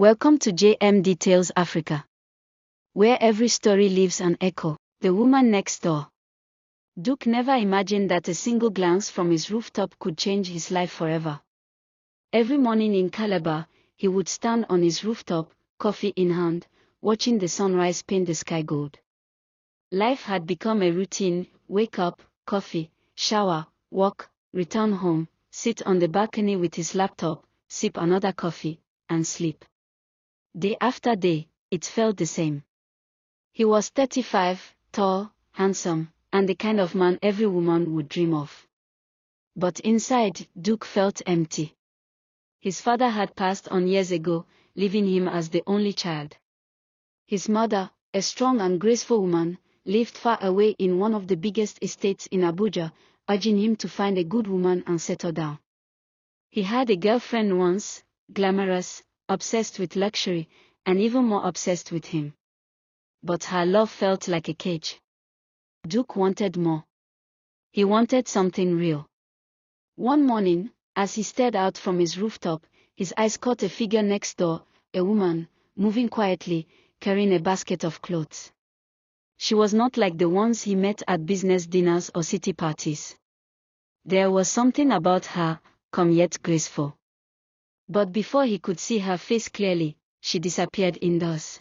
Welcome to JMD Tales Africa, where every story leaves an echo. The woman next door. Duke never imagined that a single glance from his rooftop could change his life forever. Every morning in Calabar, he would stand on his rooftop, coffee in hand, watching the sunrise paint the sky gold. Life had become a routine: wake up, coffee, shower, walk, return home, sit on the balcony with his laptop, sip another coffee, and sleep. Day after day, it felt the same. He was 35, tall, handsome, and the kind of man every woman would dream of. But inside, Duke felt empty. His father had passed on years ago, leaving him as the only child. His mother, a strong and graceful woman, lived far away in one of the biggest estates in Abuja, urging him to find a good woman and settle down. He had a girlfriend once, glamorous, obsessed with luxury, and even more obsessed with him. But her love felt like a cage. Duke wanted more. He wanted something real. One morning, as he stared out from his rooftop, his eyes caught a figure next door, a woman, moving quietly, carrying a basket of clothes. She was not like the ones he met at business dinners or city parties. There was something about her, calm yet graceful. But before he could see her face clearly, she disappeared indoors.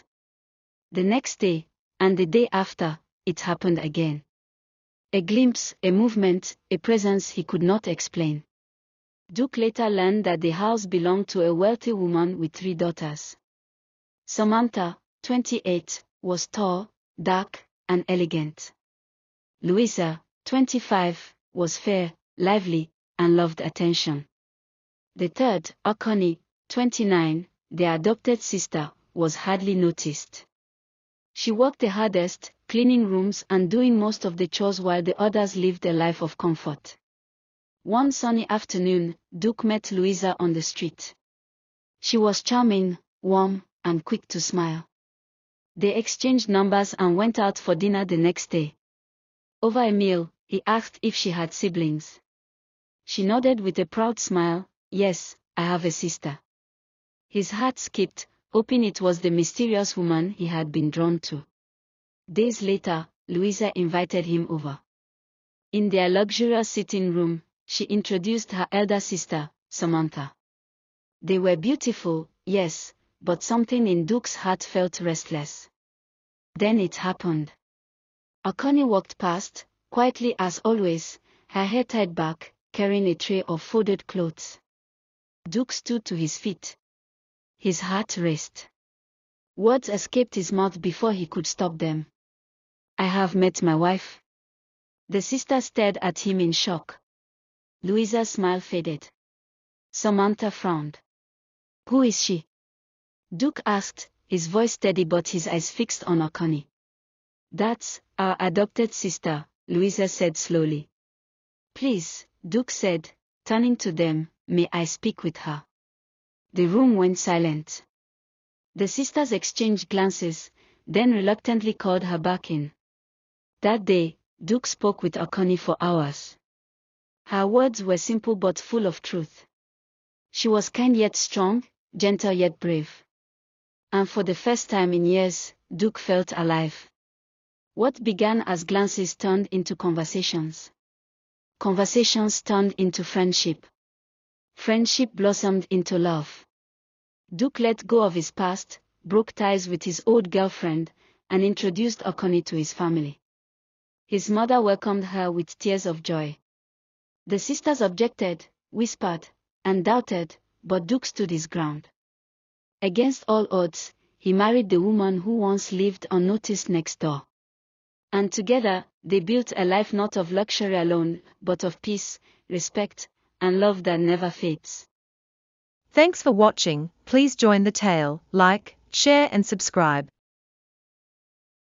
The next day, and the day after, it happened again. A glimpse, a movement, a presence he could not explain. Duke later learned that the house belonged to a wealthy woman with 3 daughters. Samantha, 28, was tall, dark, and elegant. Louisa, 25, was fair, lively, and loved attention. The third, Akoni, 29, their adopted sister, was hardly noticed. She worked the hardest, cleaning rooms and doing most of the chores while the others lived a life of comfort. One sunny afternoon, Duke met Louisa on the street. She was charming, warm, and quick to smile. They exchanged numbers and went out for dinner the next day. Over a meal, he asked if she had siblings. She nodded with a proud smile. Yes, I have a sister. His heart skipped, hoping it was the mysterious woman he had been drawn to. Days later, Louisa invited him over. In their luxurious sitting room, she introduced her elder sister, Samantha. They were beautiful, yes, but something in Duke's heart felt restless. Then it happened. Akoni walked past, quietly as always, her hair tied back, carrying a tray of folded clothes. Duke stood to his feet. His heart raced. Words escaped his mouth before he could stop them. I have met my wife. The sister stared at him in shock. Louisa's smile faded. Samantha frowned. Who is she? Duke asked, his voice steady but his eyes fixed on Akoni. That's our adopted sister, Louisa said slowly. Please, Duke said, turning to them, may I speak with her? The room went silent. The sisters exchanged glances, then reluctantly called her back in. That day, Duke spoke with Akoni for hours. Her words were simple but full of truth. She was kind yet strong, gentle yet brave. And for the first time in years, Duke felt alive. What began as glances turned into conversations. Conversations turned into friendship. Friendship blossomed into love. Duke let go of his past, broke ties with his old girlfriend, and introduced Akoni to his family. His mother welcomed her with tears of joy. The sisters objected, whispered, and doubted, but Duke stood his ground. Against all odds, he married the woman who once lived unnoticed next door. And together, they built a life not of luxury alone, but of peace, respect, and love that never fades. Thanks for watching. Please join the tale, like, share and subscribe.